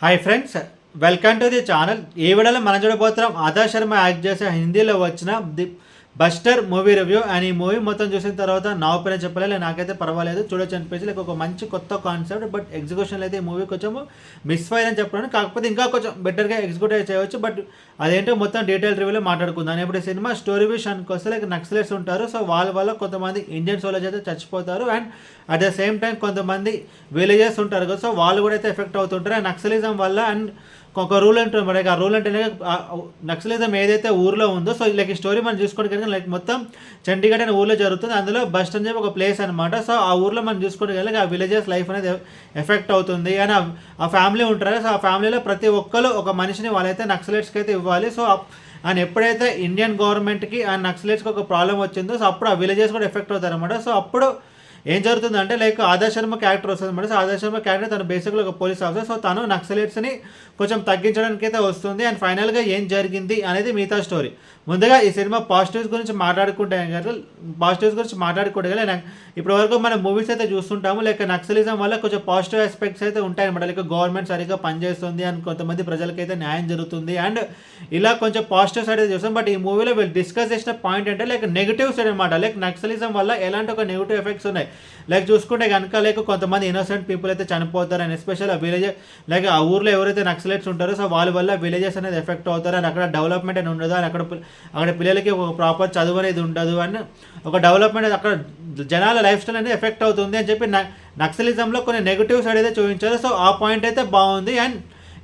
Hi friends, welcome to the channel. ఈ వీడియోలో మనం చూడబోతున్నాం ఆదర్శ్ శర్మ యాక్ట్ చేసే హిందీలో వచ్చిన the buster movie review. And ఈ మూవీ మొత్తం చూసిన తర్వాత నా ఒపీనియన్ చెప్పలేదు, నాకైతే పర్వాలేదు, చూడొచ్చు అనిపించి లైక్ ఒక మంచి కొత్త కాన్సెప్ట్. బట్ ఎగ్జిక్యూషన్ అయితే ఈ మూవీ కొంచెం మిస్ ఫైర్ అని చెప్పాను, కాకపోతే ఇంకా కొంచెం బెటర్గా ఎగ్జిక్యూట్ చేయవచ్చు. బట్ అదేంటో మొత్తం డీటెయిల్ రివ్యూలో మాట్లాడుకుందాం. ఇప్పుడు సినిమా స్టోరీ విషయానికి వస్తే లైక్ నక్సలైట్స్ ఉంటారు. సో వాళ్ళ వల్ల కొంతమంది ఇండియన్ సోల్జర్స్ అయితే చచ్చిపోతారు. And at the same time కొంతమంది విలేజెస్ ఉంటారు కదా, సో వాళ్ళు కూడా అయితే ఎఫెక్ట్ అవుతుంటారు. అండ్ నక్సలిజం వల్ల అండ్ ఒక రూల్ ఉంటుంది మరి, ఆ రూల్ అంటే నక్సలిజం ఏదైతే ఊర్లో ఉందో, సో లైక్ ఈ స్టోరీ మనం చూసుకోవడానికి కనుక లైక్ మొత్తం చండీగఢ్ అనే ఊర్లో జరుగుతుంది. అందులో బస్ట్ అని చెప్పి ఒక ప్లేస్ అనమాట. సో ఆ ఊర్లో మనం చూసుకోవడానికి కనుక ఆ విలేజెస్ లైఫ్ అనేది ఎఫెక్ట్ అవుతుంది. అండ్ ఆ ఫ్యామిలీ ఉంటారు. సో ఆ ఫ్యామిలీలో ప్రతి ఒక్కరు ఒక మనిషిని వాళ్ళైతే నక్సలైట్స్కి అయితే ఇవ్వాలి. సో అండ్ ఎప్పుడైతే ఇండియన్ గవర్నమెంట్కి ఆ నక్సలైట్స్కి ఒక ప్రాబ్లం వచ్చిందో, సో అప్పుడు ఆ విలేజెస్ కూడా ఎఫెక్ట్ అవుతారు అనమాట. సో అప్పుడు ఏం జరుగుతుందంటే లైక్ ఆదర్శ్ శర్మ క్యారెక్టర్ వస్తుంది అనమాట. సో ఆదర్శ్ శర్మ క్యారెక్టర్ తను బేసిక్గా ఒక పోలీస్ ఆఫీసర్. సో తను నక్సలైట్స్ని కొంచెం తగ్గించడానికి అయితే వస్తుంది. అండ్ ఫైనల్గా ఏం జరిగింది అనేది మిగతా స్టోరీ. ముందుగా ఈ సినిమా పాజిటివ్స్ గురించి మాట్లాడుకుంటే ఇప్పటి వరకు మనం మూవీస్ అయితే చూస్తుంటాము, లైక్ నక్సలిజం వల్ల కొంచెం పాజిటివ్ ఆస్పెక్ట్స్ అయితే ఉంటాయన్నమాట. లైక్ గవర్నమెంట్ సరిగ్గా పనిచేస్తుంది అండ్ కొంతమంది ప్రజలకైతే న్యాయం జరుగుతుంది అండ్ ఇలా కొంచెం పాజిటివ్ సైడ్ అయితే చూస్తాం. బట్ ఈ మూవీలో వీళ్ళు డిస్కస్ చేసిన పాయింట్ అంటే లైక్ నెగిటివ్ సైడ్ అనమాట. లైక్ నక్సలిజం వల్ల ఎలాంటి ఒక నెగిటివ్ ఎఫెక్ట్స్ ఉన్నాయి. లైక్ చూసుకుంటే కనుక లైక్ కొంతమంది ఇన్నోసెంట్ పీపుల్ అయితే చనిపోతారు. అండ్ ఎస్పెషల్ ఆ విలేజ్ లైక్ ఆ ఊర్లో ఎవరైతే నక్సలైట్స్ ఉంటారో, సో వాళ్ళ వల్ల విలేజెస్ అనేది ఎఫెక్ట్ అవుతారు. అండ్ అక్కడ డెవలప్మెంట్ అని ఉండదు. అండ్ అక్కడ పిల్లలకి ఒక ప్రాపర్ చదువు అనేది ఉండదు. అండ్ ఒక డెవలప్మెంట్ అక్కడ జనాల లైఫ్ స్టైల్ అనేది ఎఫెక్ట్ అవుతుంది అని చెప్పి నక్సలిజంలో కొన్ని నెగిటివ్ సైడ్ అయితే చూపించారు. సో ఆ పాయింట్ అయితే బాగుంది. అండ్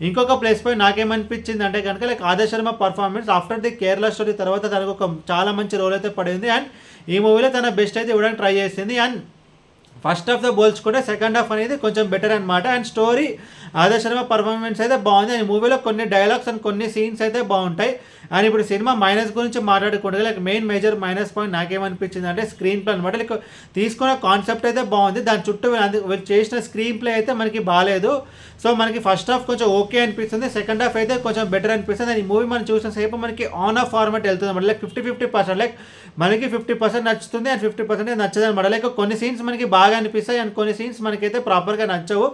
ఇంకొక ప్లేస్ పాయింట్ నాకేమనిపించింది అంటే కనుక like Adarsh Sharma performance after the Kerala story తర్వాత తనకు ఒక చాలా మంచి రోల్ అయితే పడింది. అండ్ ఈ మూవీలో తన బెస్ట్ అయితే ఇవ్వడానికి ట్రై చేసింది. అండ్ ఫస్ట్ హాఫ్తో పోల్చుకుంటే సెకండ్ హాఫ్ అనేది కొంచెం బెటర్ అనమాట. And story Adarsh Sharma performance అయితే బాగుంది. అండ్ మూవీలో కొన్ని డైలాగ్స్ అండ్ కొన్ని సీన్స్ అయితే బాగుంటాయి. అండ్ ఇప్పుడు సినిమా మైనస్ గురించి మాట్లాడుకుంటే లైక్ మేజర్ మైనస్ పాయింట్ నాకేమనిపించింది అంటే స్క్రీన్ ప్లే అనమాట. లైక్ తీసుకున్న కాన్సెప్ట్ అయితే బాగుంది, దాని చుట్టూ వీళ్ళు చేసిన స్క్రీన్ ప్లే అయితే మనకి బాగాలేదు. సో మనకి ఫస్ట్ హాఫ్ కొంచెం ఓకే అనిపిస్తుంది, సెకండ్ హాఫ్ అయితే కొంచెం బెటర్ అనిపిస్తుంది. అండ్ ఈ మూవీ మనం చూసిన సేపు మనకి ఆన్ ఆఫ్ ఫార్మాట్ వెళ్తుంది అనమాట. లైక్ 50-50%, లైక్ మనకి 50% నచ్చుతుంది అండ్ 50% నచ్చదు అనమాట. లైక్ కొన్ని సీన్స్ మనకి బాగా అనిపిస్తాయి అండ్ కొన్ని సీన్స్ మనకైతే ప్రాపర్గా నచ్చవు.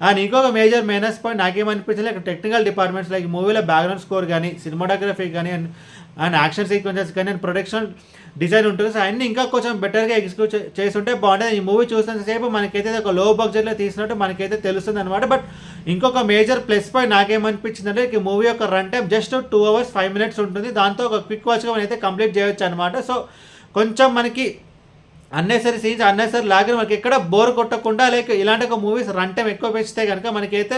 అండ్ ఇంకొక మేజర్ మైనస్ పాయింట్ నాకేమనిపించింది లైక్ టెక్నికల్ డిపార్ట్మెంట్స్, లైక్ మూవీలో బ్యాక్గ్రౌండ్ స్కోర్ కానీ, సినిమాటోగ్రఫీ కానీ అండ్ యాక్షన్ సీక్వెన్సెస్ కానీ అండ్ ప్రొడక్షన్ డిజైన్ ఉంటుంది. సో అన్నీ ఇంకా కొంచెం బెటర్గా ఎగ్జిక్యూట్ చేస్తుంటే బాగుంటుంది. ఈ మూవీ చూసినంతసేపు మనకైతే ఒక లో బడ్జెట్లో తీసినట్టు మనకైతే తెలుస్తుంది అనమాట. బట్ ఇంకొక మేజర్ ప్లస్ పాయింట్ నాకేమనిపించింది అంటే ఈ మూవీ యొక్క run time just 2 hours 5 minutes ఉంటుంది. దాంతో ఒక క్విక్ వాచ్గా మనం అయితే కంప్లీట్ చేయొచ్చు అనమాట. సో కొంచెం మనకి అన్నెసరీ సీన్స్ అన్నెసరీ లాగా మనకి ఎక్కడ బోర్ కొట్టకుండా లైక్ ఇలాంటి ఒక మూవీస్ రన్ టైం ఎక్కువ పెంచితే కనుక మనకైతే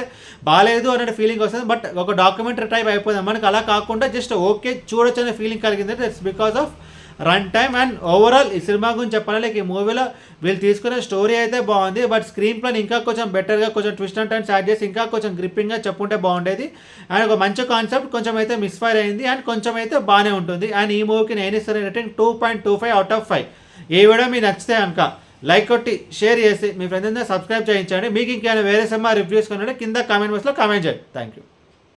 బాగాలేదు అనే ఫీలింగ్ వస్తుంది. బట్ ఒక డాక్యుమెంటరీ టైప్ అయిపోయింది మనకి, అలా కాకుండా జస్ట్ ఓకే చూడొచ్చు అనే ఫీలింగ్ కలిగింది. It's because of run time. And overall ఈ సినిమా గురించి చెప్పాలి లైక్ ఈ మూవీలో వీళ్ళు తీసుకునే స్టోరీ అయితే బాగుంది. బట్ స్క్రీన్ ప్లే ఇంకా కొంచెం బెటర్గా కొంచెం ట్విస్ట్ అండ్ టర్న్స్ యాడ్ చేసి ఇంకా కొంచెం గ్రిప్పింగ్గా చెప్పుంటే బాగుండేది. అండ్ ఒక మంచి కాన్సెప్ట్ కొంచెం అయితే మిస్ఫైర్ అయింది అండ్ కొంచెం అయితే బాగానే ఉంటుంది. అండ్ ఈ మూవీకి నేను ఇస్తాను రేటింగ్ 2.25/5. ఈ వీడియో మీకు నచ్చితే కనుక లైక్ కొట్టి షేర్ చేసి మీ ఫ్రెండ్స్ సబ్స్క్రైబ్ చేయించండి. మీకు ఇంకేమైనా వేరే సినిమా రివ్యూస్ కొనండి కింద కామెంట్ బాక్స్లో కామెంట్ చేయండి. Thank you.